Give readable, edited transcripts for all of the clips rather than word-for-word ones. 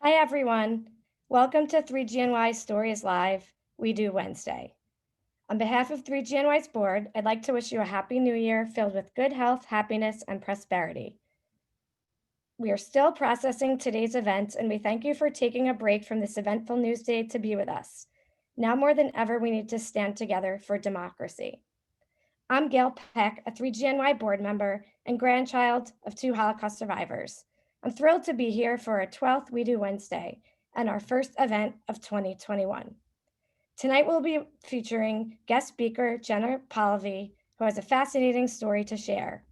Hi, everyone. Welcome to 3GNY Stories Live, WEDU Wednesday. On behalf of 3GNY's board, I'd like to wish you a happy new year filled with good health, happiness, and prosperity. We are still processing today's events, and we thank you for taking a break from this eventful news day to be with us. Now more than ever, we need to stand together for democracy. I'm Gail Peck, a 3GNY board member and grandchild of 2 Holocaust survivors. I'm thrilled to be here for our 12th WEDU Wednesday and our first event of 2021. Tonight we'll be featuring guest speaker Jenna Polivy, who has a fascinating story to share.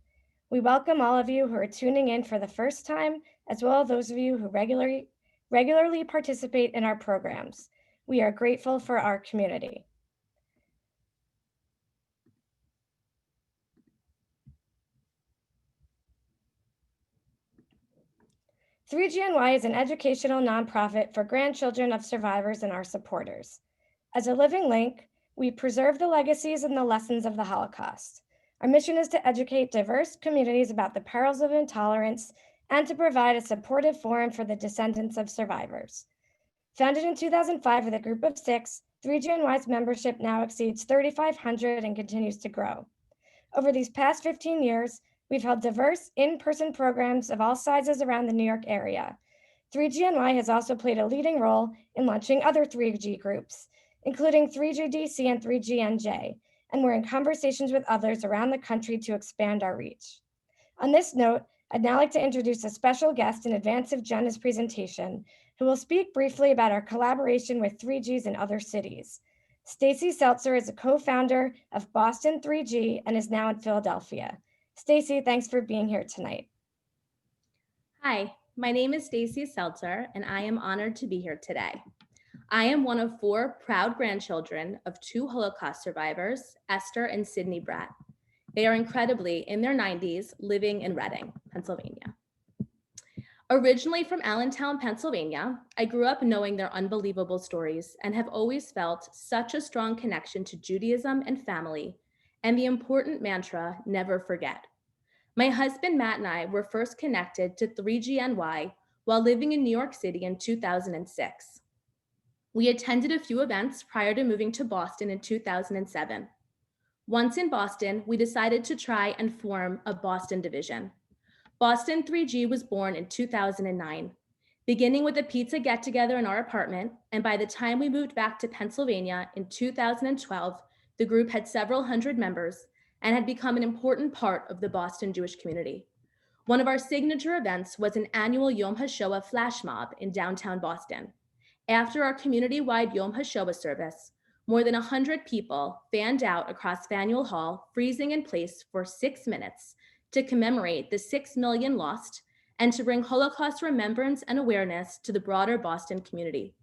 We welcome all of you who are tuning in for the first time, as well as those of you who regularly participate in our programs. We are grateful for our community. "3GNY is an educational nonprofit for grandchildren of survivors and our supporters. As a living link, we preserve the legacies and the lessons of the Holocaust. Our mission is to educate diverse communities about the perils of intolerance and to provide a supportive forum for the descendants of survivors. Founded in 2005 with a group of 6, 3GNY's membership now exceeds 3,500 and continues to grow. Over these past 15 years, we've held diverse in-person programs of all sizes around the New York area. 3GNY has also played a leading role in launching other 3G groups, including 3GDC and 3GNJ, and we're in conversations with others around the country to expand our reach. On this note, I'd now like to introduce a special guest in advance of Jenna's presentation, who will speak briefly about our collaboration with 3Gs in other cities. Stacy Seltzer is a co-founder of Boston 3G and is now in Philadelphia. Stacy, thanks for being here tonight. Hi, my name is Stacy Seltzer, and I am honored to be here today. I am one of 4 proud grandchildren of 2 Holocaust survivors, Esther and Sydney Bratt. They are incredibly in their 90s, living in Reading, Pennsylvania. Originally from Allentown, Pennsylvania, I grew up knowing their unbelievable stories and have always felt such a strong connection to Judaism and family, and the important mantra, never forget. My husband, Matt, and I were first connected to 3GNY while living in New York City in 2006. We attended a few events prior to moving to Boston in 2007. Once in Boston, we decided to try and form a Boston division. Boston 3G was born in 2009, beginning with a pizza get-together in our apartment, and by the time we moved back to Pennsylvania in 2012, the group had several hundred members and had become an important part of the Boston Jewish community. One of our signature events was an annual Yom HaShoah flash mob in downtown Boston. After our community-wide Yom HaShoah service, more than 100 people fanned out across Faneuil Hall, freezing in place for 6 minutes to commemorate the 6 million lost and to bring Holocaust remembrance and awareness to the broader Boston community.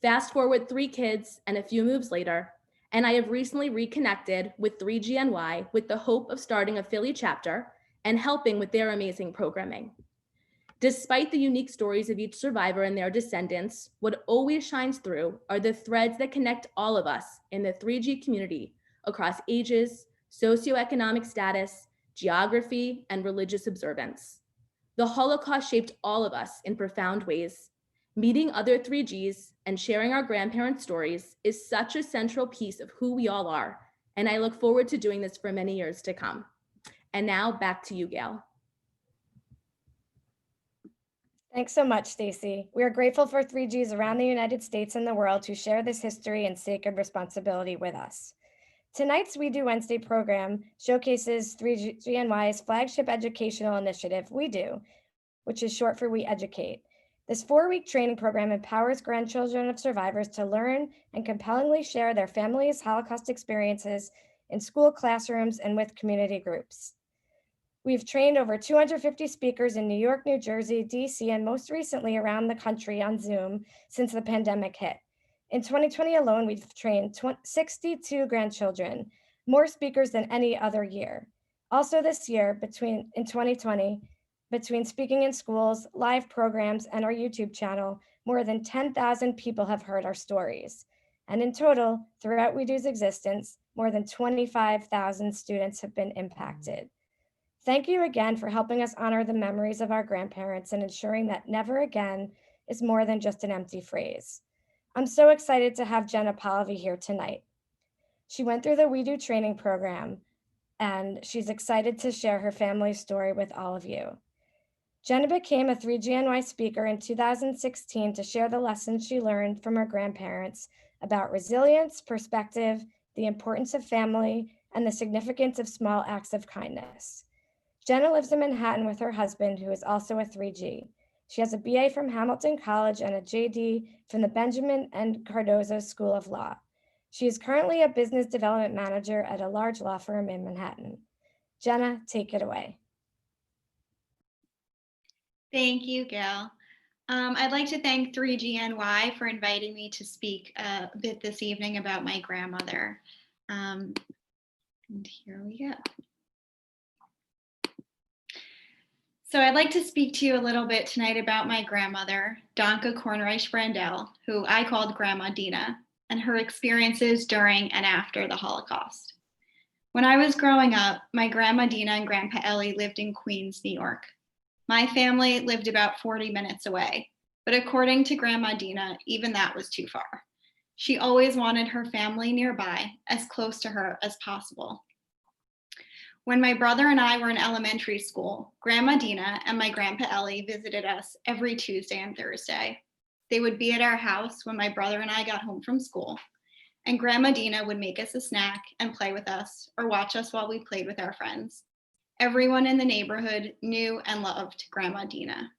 Fast forward 3 kids and a few moves later, and I have recently reconnected with 3GNY with the hope of starting a Philly chapter and helping with their amazing programming. Despite the unique stories of each survivor and their descendants, what always shines through are the threads that connect all of us in the 3G community across ages, socioeconomic status, geography, and religious observance. The Holocaust shaped all of us in profound ways. Meeting other 3Gs and sharing our grandparents' stories is such a central piece of who we all are, and I look forward to doing this for many years to come. And now back to you, Gail. Thanks so much, Stacy. We are grateful for 3Gs around the United States and the world who share this history and sacred responsibility with us. Tonight's WEDU Wednesday program showcases 3GNY's flagship educational initiative, WEDU, which is short for We Educate. This 4-week training program empowers grandchildren of survivors to learn and compellingly share their families' Holocaust experiences in school classrooms and with community groups. We've trained over 250 speakers in New York, New Jersey, DC, and most recently around the country on Zoom since the pandemic hit. In 2020 alone, we've trained 62 grandchildren, more speakers than any other year. Also this year, in 2020, between speaking in schools, live programs, and our YouTube channel, more than 10,000 people have heard our stories. And in total, throughout WEDU's existence, more than 25,000 students have been impacted. Thank you again for helping us honor the memories of our grandparents and ensuring that never again is more than just an empty phrase. I'm so excited to have Jenna Polivy here tonight. She went through the WEDU training program, and she's excited to share her family's story with all of you. Jenna became a 3GNY speaker in 2016 to share the lessons she learned from her grandparents about resilience, perspective, the importance of family, and the significance of small acts of kindness. Jenna lives in Manhattan with her husband, who is also a 3G. She has a BA from Hamilton College and a JD from the Benjamin and Cardozo School of Law. She is currently a business development manager at a large law firm in Manhattan. Jenna, take it away. Thank you, Gail. I'd like to thank 3GNY for inviting me to speak a bit this evening about my grandmother. And here we go. So I'd like to speak to you a little bit tonight about my grandmother, Danke Kornreich Brandel, who I called Grandma Dina, and her experiences during and after the Holocaust. When I was growing up, my Grandma Dina and Grandpa Ellie lived in Queens, New York. My family lived about 40 minutes away, but according to Grandma Dina, even that was too far. She always wanted her family nearby, as close to her as possible. When my brother and I were in elementary school, Grandma Dina and my Grandpa Ellie visited us every Tuesday and Thursday. They would be at our house when my brother and I got home from school, and Grandma Dina would make us a snack and play with us or watch us while we played with our friends. Everyone in the neighborhood knew and loved Grandma Dina.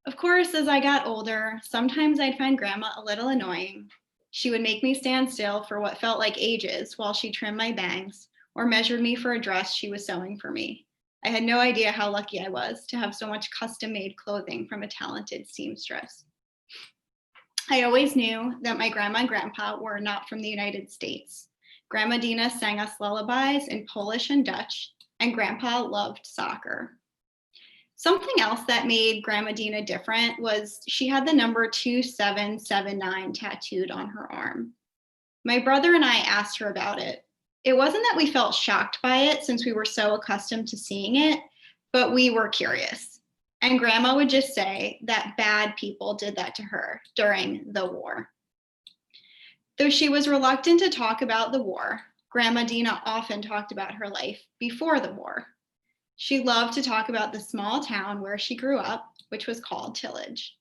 Of course, as I got older, sometimes I'd find Grandma a little annoying. She would make me stand still for what felt like ages while she trimmed my bangs or measured me for a dress she was sewing for me. I had no idea how lucky I was to have so much custom-made clothing from a talented seamstress. I always knew that my grandma and grandpa were not from the United States. Grandma Dina sang us lullabies in Polish and Dutch, and Grandpa loved soccer. Something else that made Grandma Dina different was she had the number 2779 tattooed on her arm. My brother and I asked her about it. It wasn't that we felt shocked by it since we were so accustomed to seeing it, but we were curious. And Grandma would just say that bad people did that to her during the war. Though she was reluctant to talk about the war, Grandma Dina often talked about her life before the war. She loved to talk about the small town where she grew up, which was called Tillage.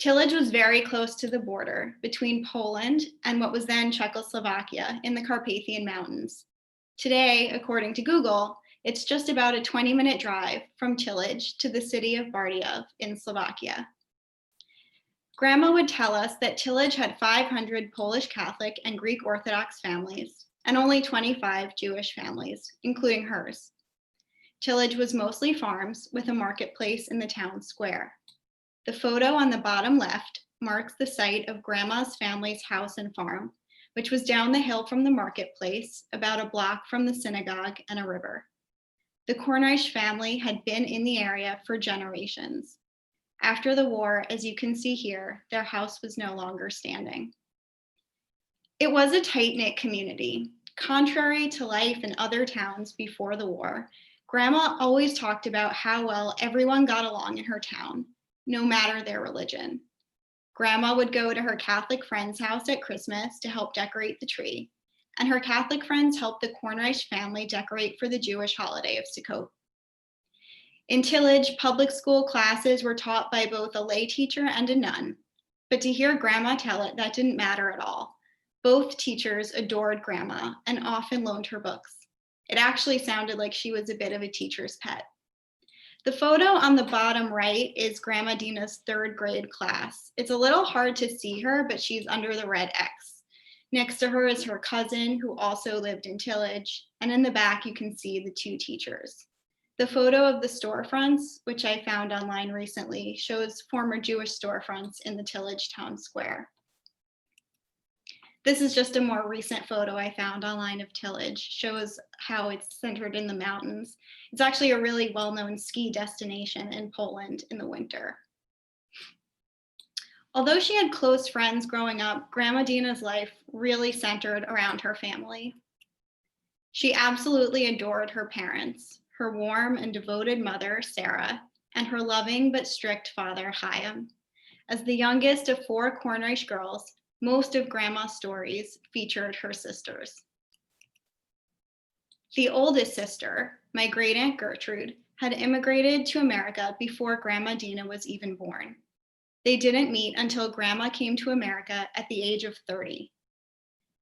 Tillage was very close to the border between Poland and what was then Czechoslovakia in the Carpathian Mountains. Today, according to Google, it's just about a 20-minute drive from Tillage to the city of Bardejov in Slovakia. Grandma would tell us that Tillage had 500 Polish Catholic and Greek Orthodox families and only 25 Jewish families, including hers. Tillage was mostly farms with a marketplace in the town square. The photo on the bottom left marks the site of Grandma's family's house and farm, which was down the hill from the marketplace, about a block from the synagogue and a river. The Kornreich family had been in the area for generations. After the war, as you can see here, their house was no longer standing. It was a tight-knit community. Contrary to life in other towns before the war, Grandma always talked about how well everyone got along in her town, no matter their religion. Grandma would go to her Catholic friend's house at Christmas to help decorate the tree, and her Catholic friends helped the Kornreich family decorate for the Jewish holiday of Sukkot. In Tillage, public school classes were taught by both a lay teacher and a nun, but to hear Grandma tell it, that didn't matter at all. Both teachers adored Grandma and often loaned her books. It actually sounded like she was a bit of a teacher's pet. The photo on the bottom right is Grandma Dina's third grade class. It's a little hard to see her, but she's under the red X. Next to her is her cousin, who also lived in Tillage, and in the back you can see the two teachers. The photo of the storefronts, which I found online recently, shows former Jewish storefronts in the Tillage town square. This is just a more recent photo I found online of Tillage, shows how it's centered in the mountains. It's actually a really well-known ski destination in Poland in the winter. Although she had close friends growing up, Grandma Dina's life really centered around her family. She absolutely adored her parents, her warm and devoted mother, Sarah, and her loving but strict father, Chaim. As the youngest of 4 Cornish girls, most of Grandma's stories featured her sisters. The oldest sister, my great aunt Gertrude, had immigrated to America before Grandma Dina was even born. They didn't meet until Grandma came to America at the age of 30.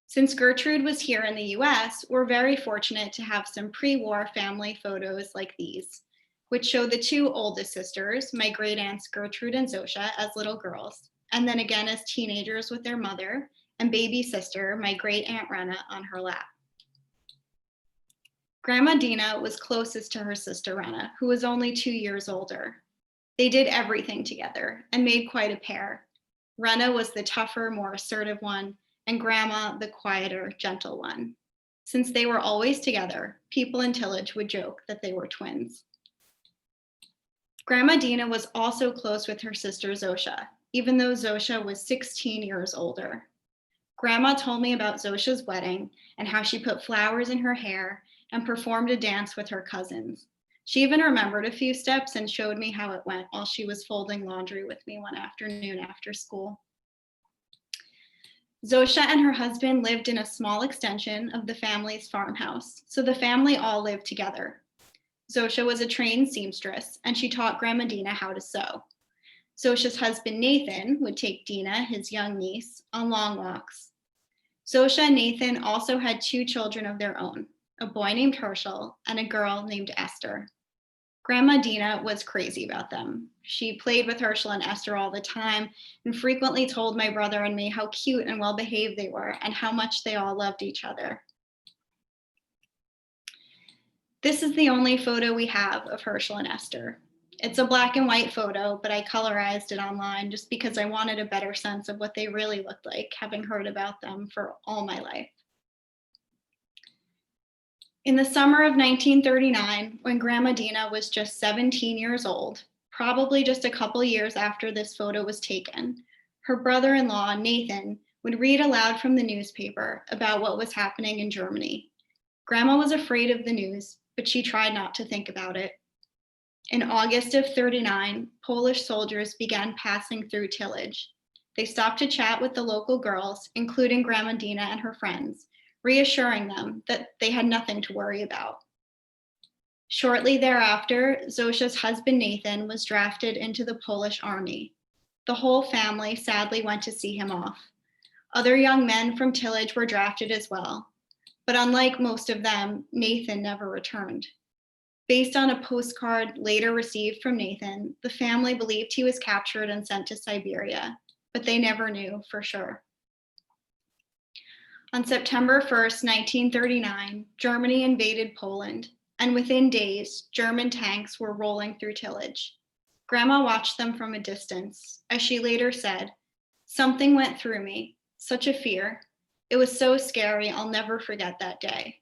Since Gertrude was here in the US, we're very fortunate to have some pre-war family photos like these, which show the 2 oldest sisters, my great aunts Gertrude and Zosha, as little girls, and then again as teenagers with their mother, and baby sister, my great aunt Rena, on her lap. Grandma Dina was closest to her sister Rena, who was only 2 years older. They did everything together and made quite a pair. Rena was the tougher, more assertive one, and Grandma the quieter, gentle one. Since they were always together, people in Tillage would joke that they were twins. Grandma Dina was also close with her sister Zosha, even though Zosha was 16 years older. Grandma told me about Zosha's wedding and how she put flowers in her hair and performed a dance with her cousins. She even remembered a few steps and showed me how it went while she was folding laundry with me one afternoon after school. Zosha and her husband lived in a small extension of the family's farmhouse, so the family all lived together. Zosha was a trained seamstress, and she taught Grandma Dina how to sew. Zosha's husband, Nathan, would take Dina, his young niece, on long walks. Zosha and Nathan also had 2 children of their own, a boy named Herschel and a girl named Esther. Grandma Dina was crazy about them. She played with Herschel and Esther all the time and frequently told my brother and me how cute and well-behaved they were and how much they all loved each other. This is the only photo we have of Herschel and Esther. It's a black and white photo, but I colorized it online just because I wanted a better sense of what they really looked like, having heard about them for all my life. In the summer of 1939, when Grandma Dina was just 17 years old, probably just a couple years after this photo was taken, her brother-in-law, Nathan, would read aloud from the newspaper about what was happening in Germany. Grandma was afraid of the news, but she tried not to think about it. In August of 39, Polish soldiers began passing through Tillage. They stopped to chat with the local girls, including Grandma Dina and her friends, reassuring them that they had nothing to worry about. Shortly thereafter, Zosha's husband Nathan was drafted into the Polish army. The whole family sadly went to see him off. Other young men from Tillage were drafted as well, but unlike most of them, Nathan never returned. Based on a postcard later received from Nathan, the family believed he was captured and sent to Siberia, but they never knew for sure. On September 1st, 1939, Germany invaded Poland, and within days, German tanks were rolling through Tillage. Grandma watched them from a distance. As she later said, "Something went through me, such a fear. It was so scary, I'll never forget that day."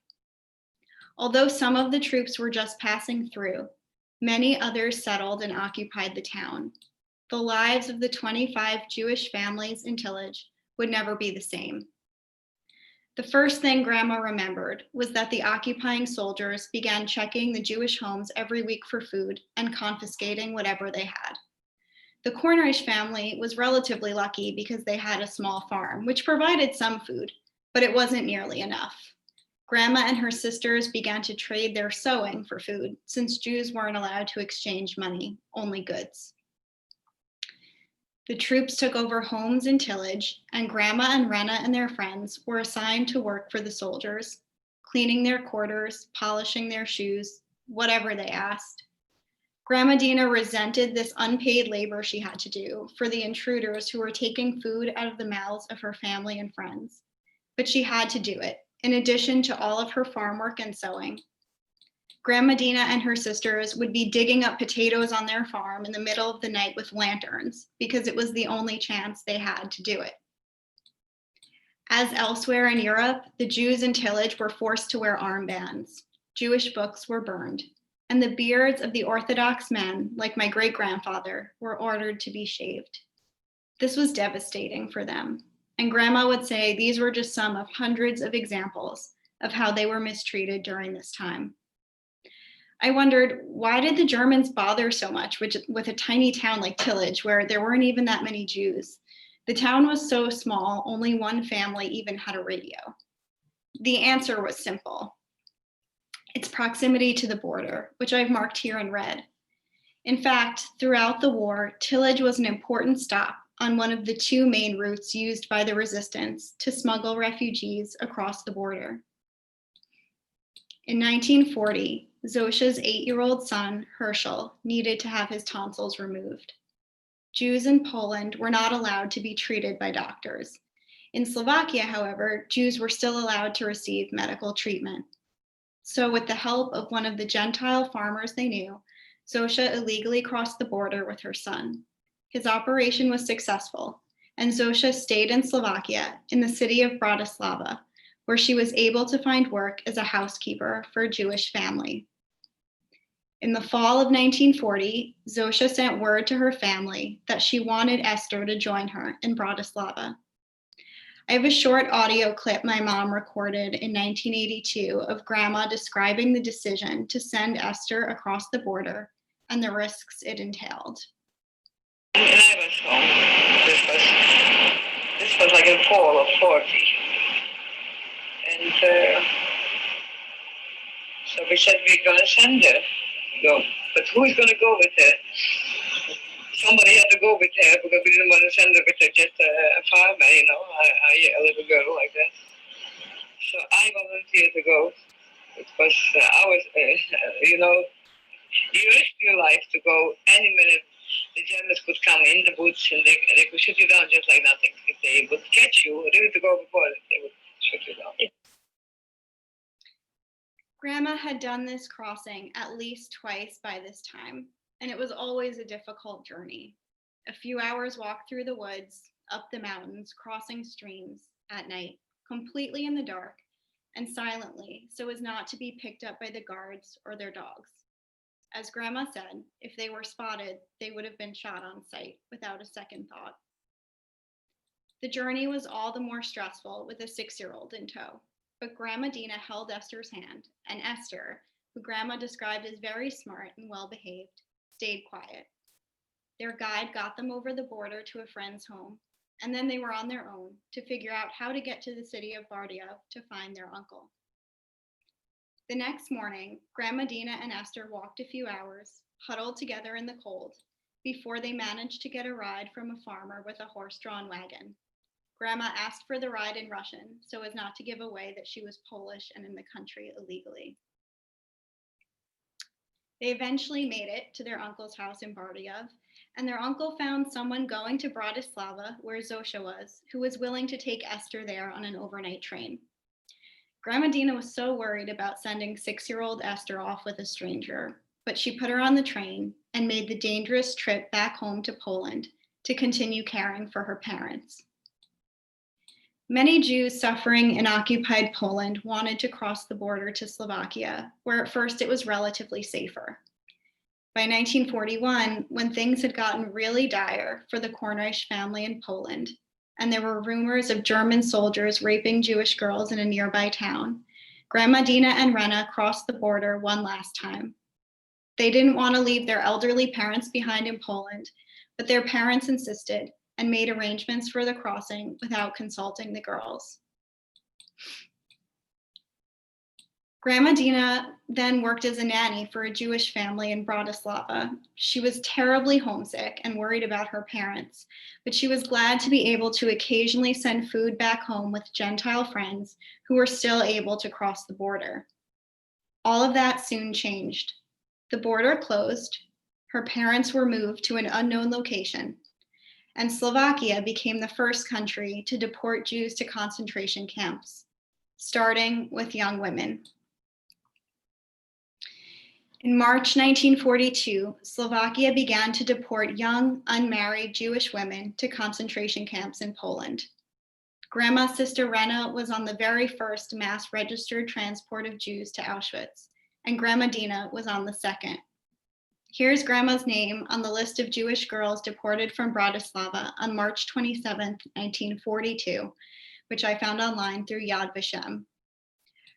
Although some of the troops were just passing through, many others settled and occupied the town. The lives of the 25 Jewish families in Tillage would never be the same. The first thing Grandma remembered was that the occupying soldiers began checking the Jewish homes every week for food and confiscating whatever they had. The Cornish family was relatively lucky because they had a small farm, which provided some food, but it wasn't nearly enough. Grandma and her sisters began to trade their sewing for food, since Jews weren't allowed to exchange money, only goods. The troops took over homes in Tillage, and Grandma and Rena and their friends were assigned to work for the soldiers, cleaning their quarters, polishing their shoes, whatever they asked. Grandma Dina resented this unpaid labor she had to do for the intruders who were taking food out of the mouths of her family and friends. But she had to do it, in addition to all of her farm work and sewing. Grandma Dina and her sisters would be digging up potatoes on their farm in the middle of the night with lanterns because it was the only chance they had to do it. As elsewhere in Europe, the Jews in Tillage were forced to wear armbands. Jewish books were burned, and the beards of the Orthodox men, like my great-grandfather, were ordered to be shaved. This was devastating for them, and Grandma would say these were just some of hundreds of examples of how they were mistreated during this time. I wondered, why did the Germans bother so much with a tiny town like Tillage, where there weren't even that many Jews? The town was so small, only one family even had a radio. The answer was simple. Its proximity to the border, which I've marked here in red. In fact, throughout the war, Tillage was an important stop on one of the two main routes used by the resistance to smuggle refugees across the border. In 1940, Zosia's 8-year-old son, Herschel, needed to have his tonsils removed. Jews in Poland were not allowed to be treated by doctors. In Slovakia, however, Jews were still allowed to receive medical treatment. So with the help of one of the Gentile farmers they knew, Zosia illegally crossed the border with her son. His operation was successful, and Zosia stayed in Slovakia in the city of Bratislava, where she was able to find work as a housekeeper for a Jewish family. In the fall of 1940, Zosia sent word to her family that she wanted Esther to join her in Bratislava. I have a short audio clip my mom recorded in 1982 of Grandma describing the decision to send Esther across the border and the risks it entailed. And I was home. This was like in fall of 40. And so we said we're going to send her. Go. But who is going to go with her? Somebody had to go with her because we didn't want to send her with just a farmer, a little girl like that. So I volunteered to go. It was, you risk your life to go any minute. The Germans could come in the boots and they could shoot you down just like nothing. If they would catch you, ready to go before, they would shoot you down. Grandma had done this crossing at least twice by this time, and it was always a difficult journey. A few hours walk through the woods, up the mountains, crossing streams at night, completely in the dark and silently, so as not to be picked up by the guards or their dogs. As Grandma said, if they were spotted, they would have been shot on sight without a second thought. The journey was all the more stressful with a 6-year-old in tow, but Grandma Dina held Esther's hand, and Esther, who Grandma described as very smart and well-behaved, stayed quiet. Their guide got them over the border to a friend's home, and then they were on their own to figure out how to get to the city of Bardejov to find their uncle. The next morning, Grandma Dina and Esther walked a few hours, huddled together in the cold, before they managed to get a ride from a farmer with a horse-drawn wagon. Grandma asked for the ride in Russian so as not to give away that she was Polish and in the country illegally. They eventually made it to their uncle's house in Bardejov, and their uncle found someone going to Bratislava, where Zosia was, who was willing to take Esther there on an overnight train. Grandma Dina was so worried about sending 6-year-old Esther off with a stranger, but she put her on the train and made the dangerous trip back home to Poland to continue caring for her parents. Many Jews suffering in occupied Poland wanted to cross the border to Slovakia, where at first it was relatively safer. By 1941, when things had gotten really dire for the Kornreich family in Poland, and there were rumors of German soldiers raping Jewish girls in a nearby town, Grandma Dina and Rena crossed the border one last time. They didn't want to leave their elderly parents behind in Poland, but their parents insisted and made arrangements for the crossing without consulting the girls. Grandma Dina then worked as a nanny for a Jewish family in Bratislava. She was terribly homesick and worried about her parents, but she was glad to be able to occasionally send food back home with Gentile friends who were still able to cross the border. All of that soon changed. The border closed, her parents were moved to an unknown location, and Slovakia became the first country to deport Jews to concentration camps, starting with young women. In March 1942, Slovakia began to deport young, unmarried Jewish women to concentration camps in Poland. Grandma's sister Rena was on the very first mass registered transport of Jews to Auschwitz, and Grandma Dina was on the second. Here's Grandma's name on the list of Jewish girls deported from Bratislava on March 27, 1942, which I found online through Yad Vashem.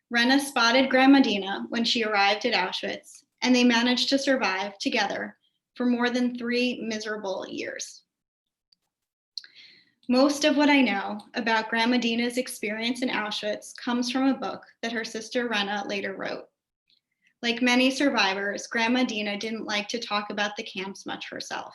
Rena spotted Grandma Dina when she arrived at Auschwitz, and they managed to survive together for more than 3 miserable years. Most of what I know about Grandma Dina's experience in Auschwitz comes from a book that her sister Rena later wrote. Like many survivors, Grandma Dina didn't like to talk about the camps much herself.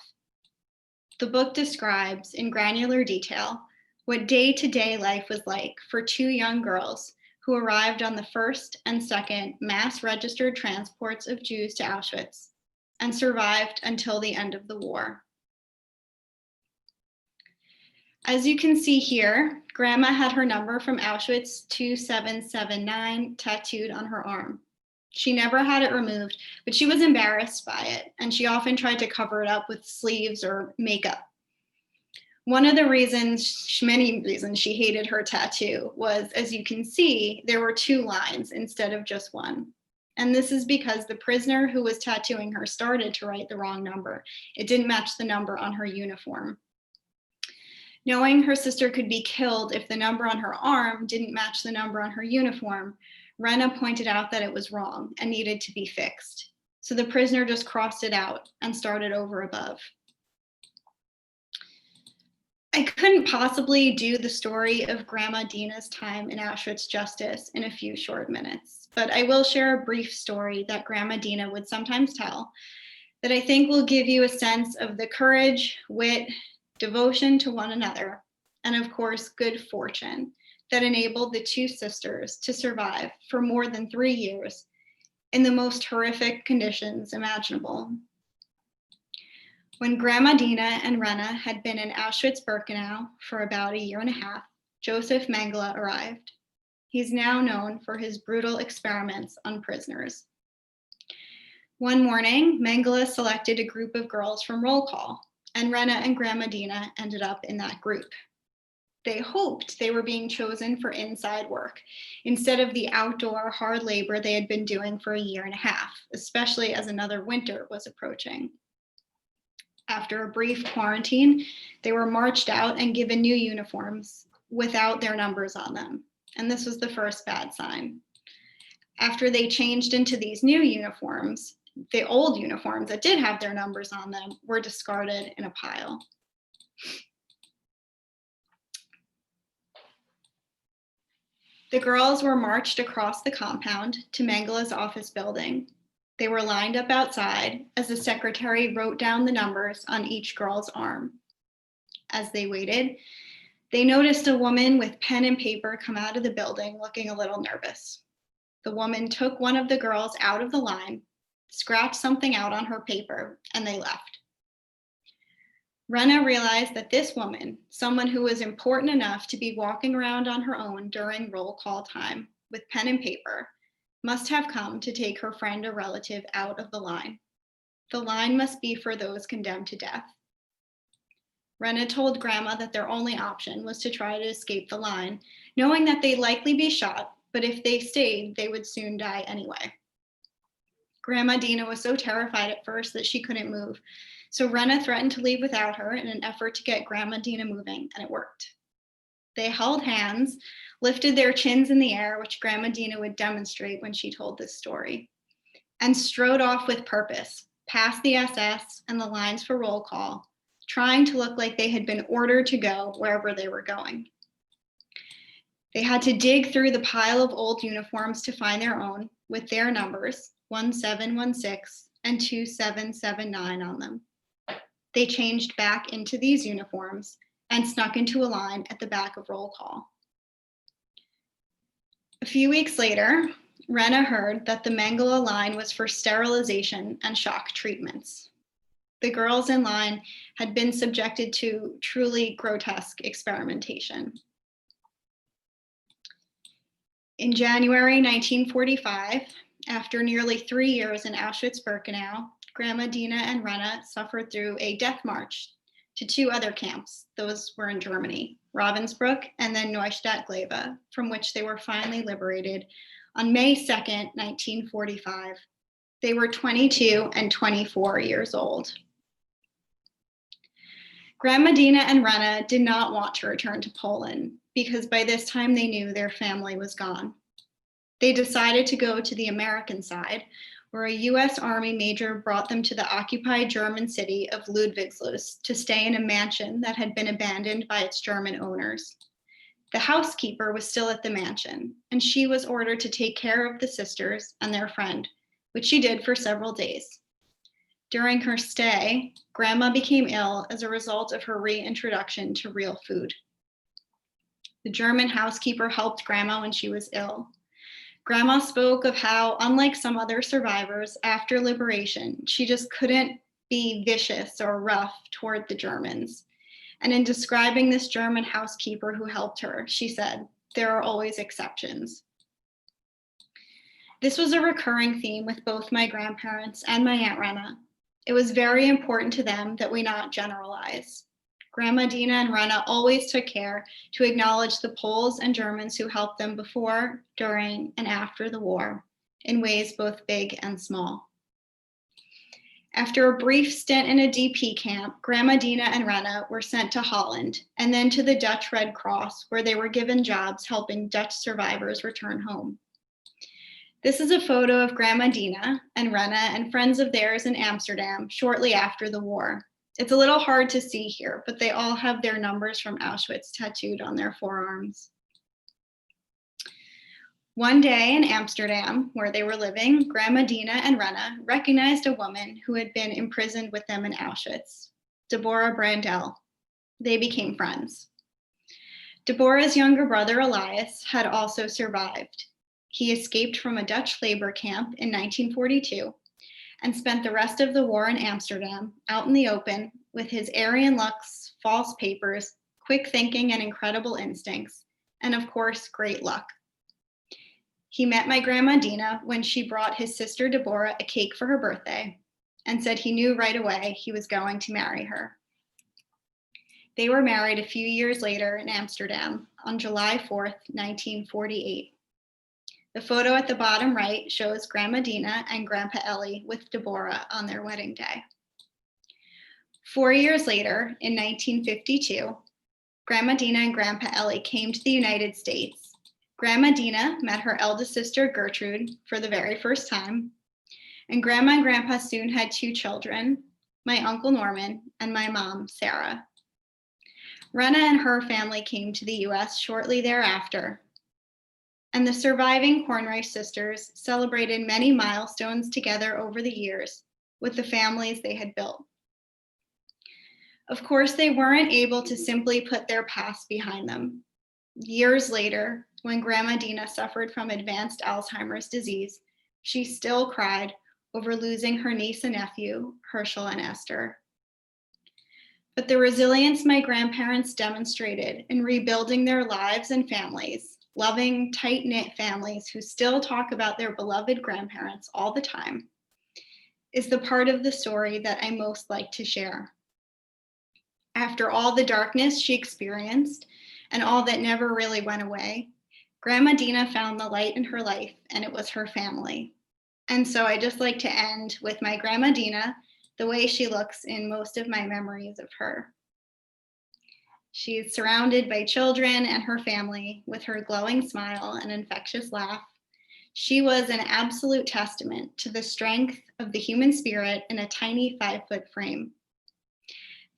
The book describes in granular detail what day-to-day life was like for 2 young girls who arrived on the first and second mass registered transports of Jews to Auschwitz and survived until the end of the war. As you can see here, Grandma had her number from Auschwitz 2779 tattooed on her arm. She never had it removed, but she was embarrassed by it, and she often tried to cover it up with sleeves or makeup. One of the reasons, many reasons she hated her tattoo was, as you can see, there were 2 lines instead of just one. And this is because the prisoner who was tattooing her started to write the wrong number. It didn't match the number on her uniform. Knowing her sister could be killed if the number on her arm didn't match the number on her uniform, Rena pointed out that it was wrong and needed to be fixed. So the prisoner just crossed it out and started over above. I couldn't possibly do the story of Grandma Dina's time in Auschwitz justice in a few short minutes, but I will share a brief story that Grandma Dina would sometimes tell that I think will give you a sense of the courage, wit, devotion to one another, and of course, good fortune that enabled the 2 sisters to survive for more than 3 years in the most horrific conditions imaginable. When Grandma Dina and Rena had been in Auschwitz-Birkenau for about 1.5 years, Joseph Mengele arrived. He's now known for his brutal experiments on prisoners. One morning, Mengele selected a group of girls from roll call, and Rena and Grandma Dina ended up in that group. They hoped they were being chosen for inside work instead of the outdoor hard labor they had been doing for 1.5 years, especially as another winter was approaching. After a brief quarantine, they were marched out and given new uniforms without their numbers on them. And this was the first bad sign. After they changed into these new uniforms, the old uniforms that did have their numbers on them were discarded in a pile. The girls were marched across the compound to Mengele's office building. They were lined up outside as the secretary wrote down the numbers on each girl's arm. As they waited, they noticed a woman with pen and paper come out of the building looking a little nervous. The woman took one of the girls out of the line, scratched something out on her paper, and they left. Rena realized that this woman, someone who was important enough to be walking around on her own during roll call time with pen and paper, must have come to take her friend or relative out of the line. The line must be for those condemned to death. Rena told Grandma that their only option was to try to escape the line, knowing that they'd likely be shot, but if they stayed, they would soon die anyway. Grandma Dina was so terrified at first that she couldn't move, so Rena threatened to leave without her in an effort to get Grandma Dina moving, and it worked. They held hands, lifted their chins in the air, which Grandma Dina would demonstrate when she told this story, and strode off with purpose, past the SS and the lines for roll call, trying to look like they had been ordered to go wherever they were going. They had to dig through the pile of old uniforms to find their own, with their numbers, 1716 and 2779 on them. They changed back into these uniforms and snuck into a line at the back of roll call. A few weeks later, Rena heard that the Mengele line was for sterilization and shock treatments. The girls in line had been subjected to truly grotesque experimentation. In January 1945, after nearly 3 years in Auschwitz-Birkenau, Grandma Dina and Rena suffered through a death march to 2 other camps. Those were in Germany, Ravensbrück and then Neustadt-Glewe, from which they were finally liberated on May 2nd, 1945. They were 22 and 24 years old. Grandma Dina and Rena did not want to return to Poland because by this time they knew their family was gone. They decided to go to the American side, where a US Army major brought them to the occupied German city of Ludwigslust to stay in a mansion that had been abandoned by its German owners. The housekeeper was still at the mansion, and she was ordered to take care of the sisters and their friend, which she did for several days. During her stay, Grandma became ill as a result of her reintroduction to real food. The German housekeeper helped Grandma when she was ill. Grandma spoke of how, unlike some other survivors after liberation, she just couldn't be vicious or rough toward the Germans. And in describing this German housekeeper who helped her, she said, "There are always exceptions." This was a recurring theme with both my grandparents and my Aunt Rena. It was very important to them that we not generalize. Grandma Dina and Rena always took care to acknowledge the Poles and Germans who helped them before, during, and after the war in ways both big and small. After a brief stint in a DP camp, Grandma Dina and Rena were sent to Holland and then to the Dutch Red Cross, where they were given jobs helping Dutch survivors return home. This is a photo of Grandma Dina and Rena and friends of theirs in Amsterdam shortly after the war. It's a little hard to see here, but they all have their numbers from Auschwitz tattooed on their forearms. One day in Amsterdam, where they were living, Grandma Dina and Rena recognized a woman who had been imprisoned with them in Auschwitz, Deborah Brandel. They became friends. Deborah's younger brother, Elias, had also survived. He escaped from a Dutch labor camp in 1942 and spent the rest of the war in Amsterdam, out in the open, with his Aryan looks, false papers, quick thinking and incredible instincts, and of course, great luck. He met my Grandma Dina when she brought his sister Deborah a cake for her birthday and said he knew right away he was going to marry her. They were married a few years later in Amsterdam on July 4th, 1948. The photo at the bottom right shows Grandma Dina and Grandpa Eli with Deborah on their wedding day. 4 years later, in 1952, Grandma Dina and Grandpa Eli came to the United States. Grandma Dina met her eldest sister, Gertrude, for the very first time, and Grandma and Grandpa soon had 2 children, my Uncle Norman and my mom, Sarah. Rena and her family came to the US shortly thereafter, and the surviving Cornreich sisters celebrated many milestones together over the years with the families they had built. Of course, they weren't able to simply put their past behind them. Years later, when Grandma Dina suffered from advanced Alzheimer's disease, she still cried over losing her niece and nephew, Herschel and Esther. But the resilience my grandparents demonstrated in rebuilding their lives and families, loving, tight-knit families who still talk about their beloved grandparents all the time, is the part of the story that I most like to share. After all the darkness she experienced and all that never really went away, Grandma Dina found the light in her life, and it was her family. And so I just like to end with my Grandma Dina, the way she looks in most of my memories of her. She is surrounded by children and her family with her glowing smile and infectious laugh. She was an absolute testament to the strength of the human spirit in a tiny 5-foot frame.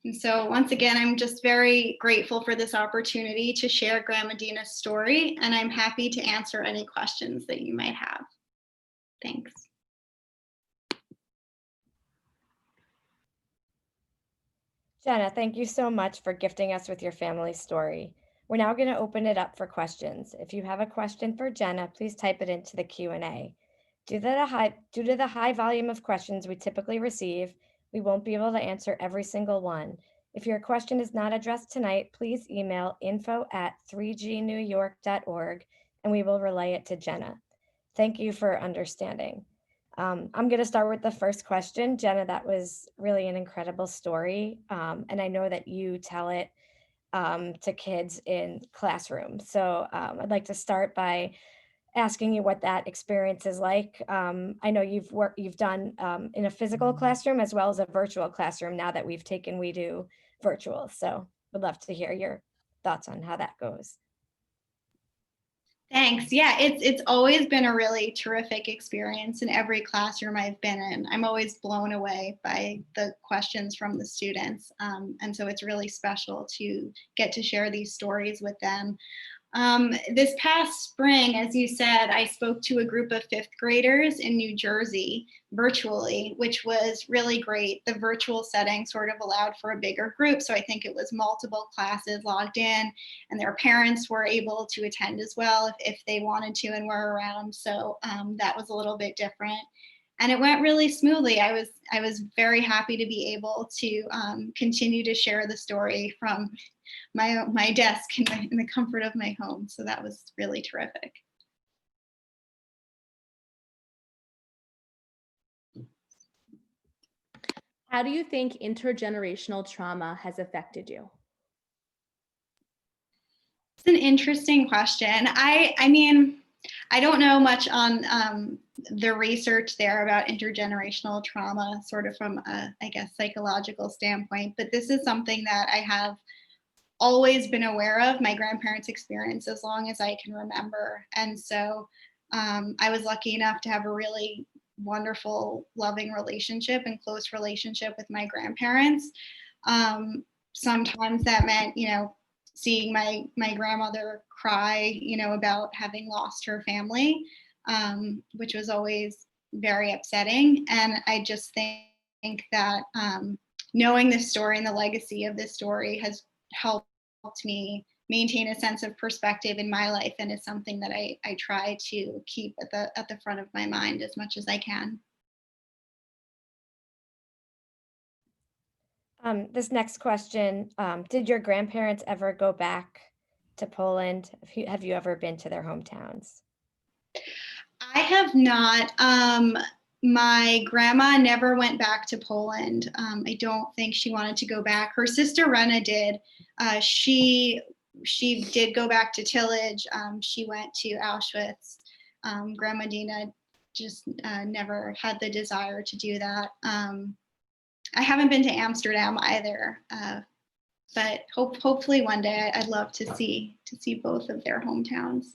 And so once again, I'm just very grateful for this opportunity to share Grandma Dina's story, and I'm happy to answer any questions that you might have. Thanks. Jenna, thank you so much for gifting us with your family story. We're now going to open it up for questions. If you have a question for Jenna, please type it into the Q&A. Due to the high volume of questions we typically receive, we won't be able to answer every single one. If your question is not addressed tonight, please email info@3gnewyork.org and we will relay it to Jenna. Thank you for understanding. I'm going to start with the first question. Jenna, that was really an incredible story. And I know that you tell it to kids in classrooms. So I'd like to start by asking you what that experience is like. I know you've done in a physical classroom as well as a virtual classroom now that we've taken WEDU virtual. So would love to hear your thoughts on how that goes. Thanks. Yeah, it's always been a really terrific experience in every classroom I've been in. I'm always blown away by the questions from the students. And so it's really special to get to share these stories with them. This past spring, as you said, I spoke to a group of fifth graders in New Jersey virtually, which was really great. The virtual setting sort of allowed for a bigger group. So I think it was multiple classes logged in, and their parents were able to attend as well if they wanted to and were around. So that was a little bit different. And it went really smoothly. I was very happy to be able to continue to share the story from my desk in the comfort of my home. So that was really terrific. How do you think intergenerational trauma has affected you? It's an interesting question. I mean, I don't know much on the research there about intergenerational trauma, sort of from a, I guess, psychological standpoint, but this is something that I have always been aware of my grandparents' experience as long as I can remember. And so I was lucky enough to have a really wonderful, loving relationship and close relationship with my grandparents. Sometimes that meant, seeing my grandmother cry, about having lost her family, which was always very upsetting. And I just think that knowing this story and the legacy of this story has helped me maintain a sense of perspective in my life, and it's something that I try to keep at the front of my mind as much as I can. This next question, did your grandparents ever go back to Poland? Have you ever been to their hometowns? I have not. My grandma never went back to Poland. I don't think she wanted to go back. Her sister Rena did. She did go back to Tillage. She went to Auschwitz. Grandma Dina just never had the desire to do that. I haven't been to Amsterdam either, but hopefully one day I'd love to see both of their hometowns.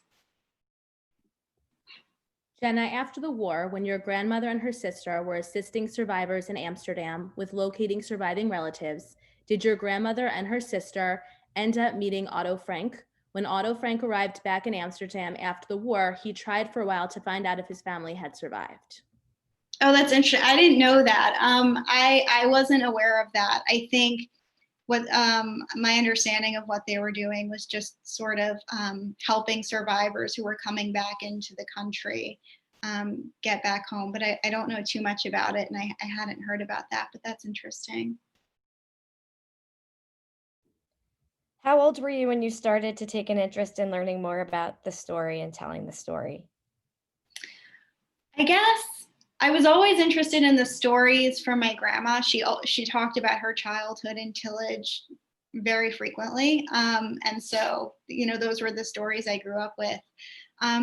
Jenna, after the war, when your grandmother and her sister were assisting survivors in Amsterdam with locating surviving relatives, did your grandmother and her sister end up meeting Otto Frank? When Otto Frank arrived back in Amsterdam after the war, he tried for a while to find out if his family had survived. Oh, that's interesting. I didn't know that. I wasn't aware of that. I think what my understanding of what they were doing was just sort of helping survivors who were coming back into the country get back home. But I don't know too much about it, and I hadn't heard about that, but that's interesting. How old were you when you started to take an interest in learning more about the story and telling the story? I guess I was always interested in the stories from my grandma. She talked about her childhood in Tillage very frequently. And so, those were the stories I grew up with.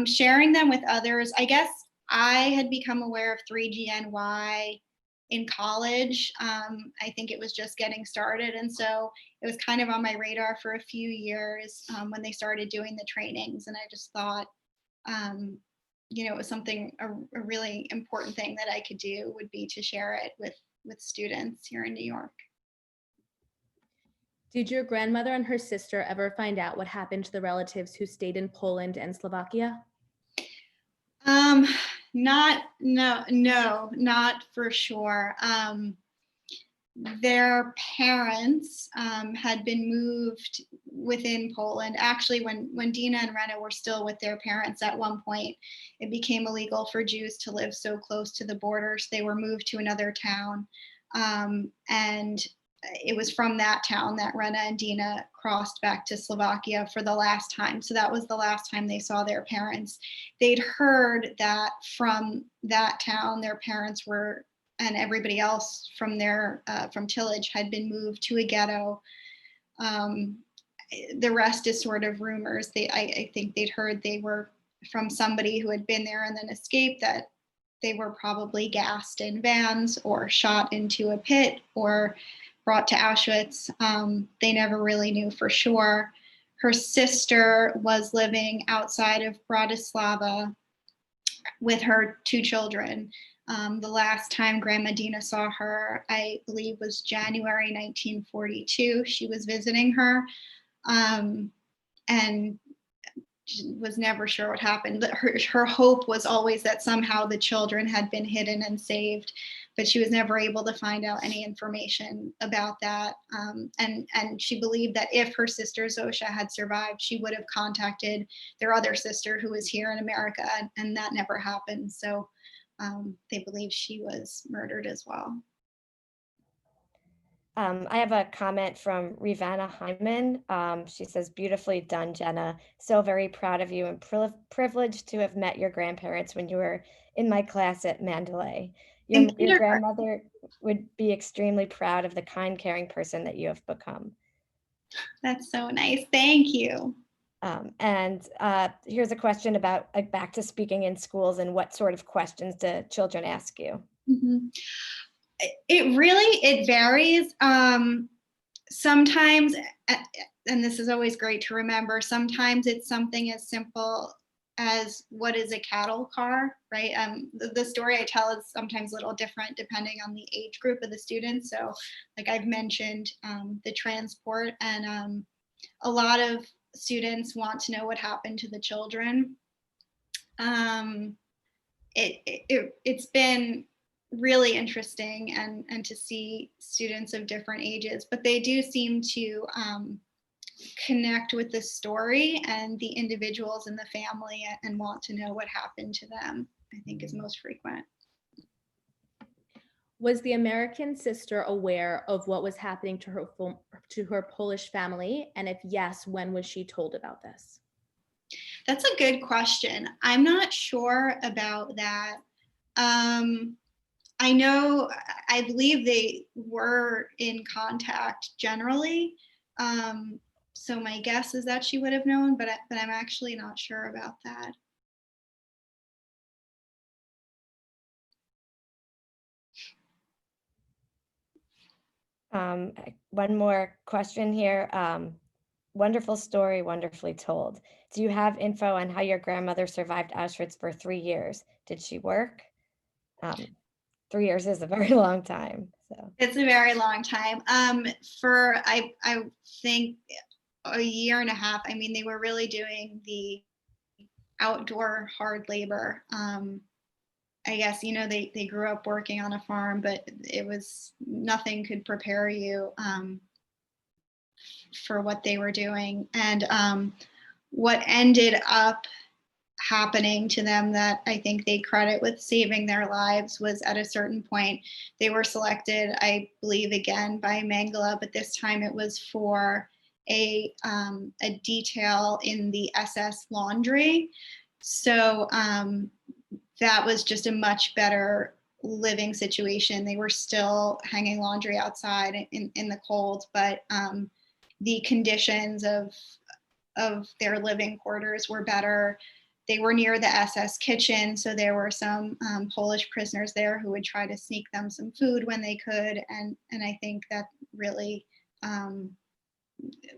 Sharing them with others, I guess I had become aware of 3GNY in college. I think it was just getting started. And so it was kind of on my radar for a few years when they started doing the trainings. And I just thought, it was something, a really important thing that I could do would be to share it with students here in New York. Did your grandmother and her sister ever find out what happened to the relatives who stayed in Poland and Slovakia? No, not for sure. Their parents had been moved within Poland. Actually, when Dina and Rena were still with their parents at one point, it became illegal for Jews to live so close to the border, so they were moved to another town. And it was from that town that Rena and Dina crossed back to Slovakia for the last time. So that was the last time they saw their parents. They'd heard that from that town, their parents were, and everybody else from from Tillage had been moved to a ghetto. The rest is sort of rumors. I think they'd heard they were from somebody who had been there and then escaped, that they were probably gassed in vans or shot into a pit or brought to Auschwitz. They never really knew for sure. her sister was living outside of Bratislava with her 2 children. The last time Grandma Dina saw her, I believe, was January 1942. She was visiting her, and was never sure what happened. Her hope was always that somehow the children had been hidden and saved, but she was never able to find out any information about that. And she believed that if her sister Zosha had survived, she would have contacted their other sister who was here in America, and that never happened. So they believe she was murdered as well. I have a comment from Rivanna Hyman. She says, beautifully done, Jenna. So very proud of you and privileged to have met your grandparents when you were in my class at Mandalay. Your grandmother would be extremely proud of the kind, caring person that you have become. That's so nice. Thank you. And here's a question about back to speaking in schools and what sort of questions do children ask you? Mm-hmm. It varies. Sometimes, and this is always great to remember, sometimes it's something as simple as what is a cattle car, right? The story I tell is sometimes a little different depending on the age group of the students. So like I've mentioned, the transport, and a lot of students want to know what happened to the children. It's been really interesting and to see students of different ages, but they do seem to connect with the story and the individuals in the family and want to know what happened to them, I think is most frequent. Was the American sister aware of what was happening to her Polish family? And if yes, when was she told about this? That's a good question. I'm not sure about that. I believe they were in contact generally. So my guess is that she would have known, but I'm actually not sure about that. One more question here. Wonderful story, wonderfully told. Do you have info on how your grandmother survived Auschwitz for 3 years? Did she work? 3 years is a very long time. So it's a very long time. For I think a year and a half. I mean, they were really doing the outdoor hard labor. I guess, they grew up working on a farm, but it was nothing could prepare you for what they were doing. And what ended up happening to them that I think they credit with saving their lives was at a certain point, they were selected, I believe, again by Mengele, but this time it was for a detail in the SS laundry. So that was just a much better living situation. They were still hanging laundry outside in the cold, but the conditions of their living quarters were better. They were near the SS kitchen, so there were some Polish prisoners there who would try to sneak them some food when they could, and I think that really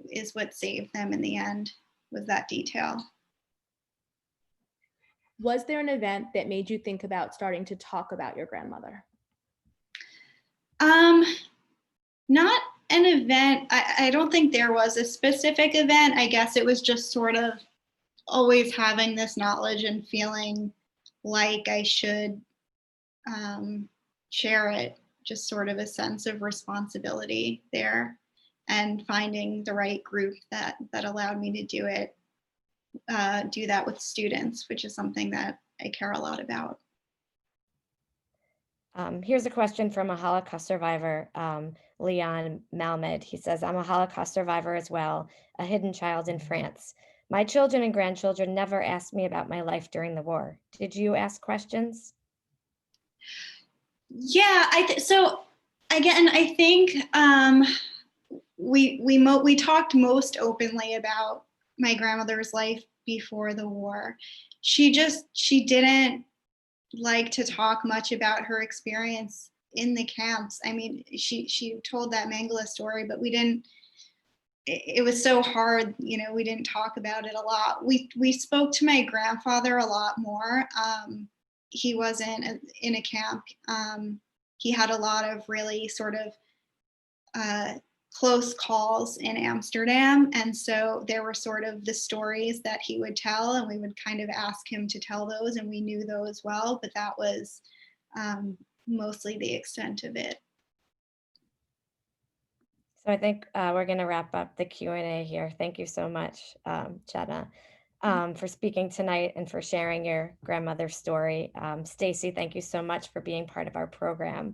is what saved them in the end, was that detail. Was there an event that made you think about starting to talk about your grandmother? Not an event. I don't think there was a specific event. I guess it was just sort of always having this knowledge and feeling like I should share it, just sort of a sense of responsibility there, and finding the right group that allowed me to do it. Do that with students, which is something that I care a lot about. Here's a question from a Holocaust survivor, Leon Malmed. He says, I'm a Holocaust survivor as well, a hidden child in France. My children and grandchildren never asked me about my life during the war. Did you ask questions? Yeah, so again, I think we talked most openly about my grandmother's life before the war. She didn't like to talk much about her experience in the camps. I mean, she told that Mengele story, but we didn't it was so hard, we didn't talk about it a lot. We spoke to my grandfather a lot more. He wasn't in a camp. He had a lot of really sort of close calls in Amsterdam. And so there were sort of the stories that he would tell, and we would kind of ask him to tell those, and we knew those well, but that was mostly the extent of it. So I think we're going to wrap up the Q&A here. Thank you so much, Jenna, for speaking tonight and for sharing your grandmother's story. Stacy, thank you so much for being part of our program.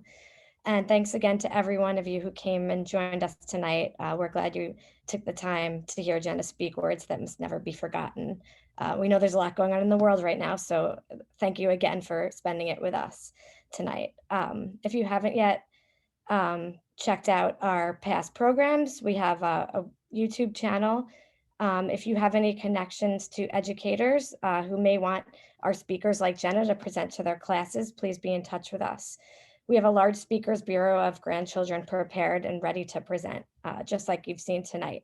And thanks again to every one of you who came and joined us tonight. We're glad you took the time to hear Jenna speak words that must never be forgotten. We know there's a lot going on in the world right now, so thank you again for spending it with us tonight. If you haven't yet checked out our past programs, we have a YouTube channel. If you have any connections to educators who may want our speakers like Jenna to present to their classes, please be in touch with us. We have a large speakers bureau of grandchildren prepared and ready to present, just like you've seen tonight.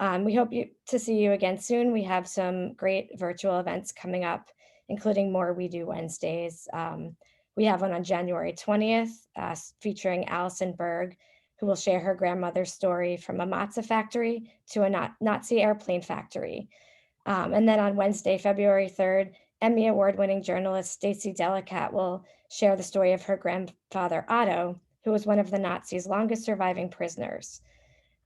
We hope to see you again soon. We have some great virtual events coming up, including more WEDU Wednesdays. We have one on January 20th featuring Allison Berg, who will share her grandmother's story from a matzah factory to a Nazi airplane factory. And then on Wednesday, February 3rd, Emmy Award-winning journalist Stacy Delicat will share the story of her grandfather, Otto, who was one of the Nazis' longest surviving prisoners.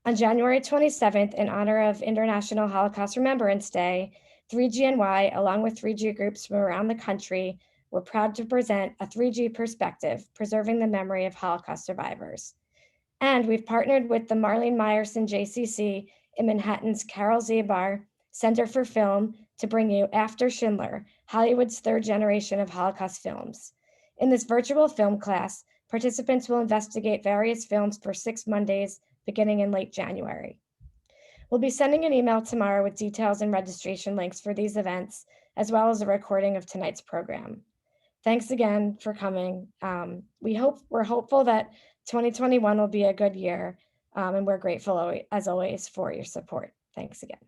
On January 27th, in honor of International Holocaust Remembrance Day, 3GNY, along with 3G groups from around the country, we're proud to present a 3G perspective, preserving the memory of Holocaust survivors. And we've partnered with the Marlene Meyerson JCC in Manhattan's Carol Zabar Center for Film to bring you After Schindler, Hollywood's third generation of Holocaust films. In this virtual film class, participants will investigate various films for 6 Mondays, beginning in late January. We'll be sending an email tomorrow with details and registration links for these events, as well as a recording of tonight's program. Thanks again for coming. We're hopeful that 2021 will be a good year, and we're grateful as always for your support. Thanks again.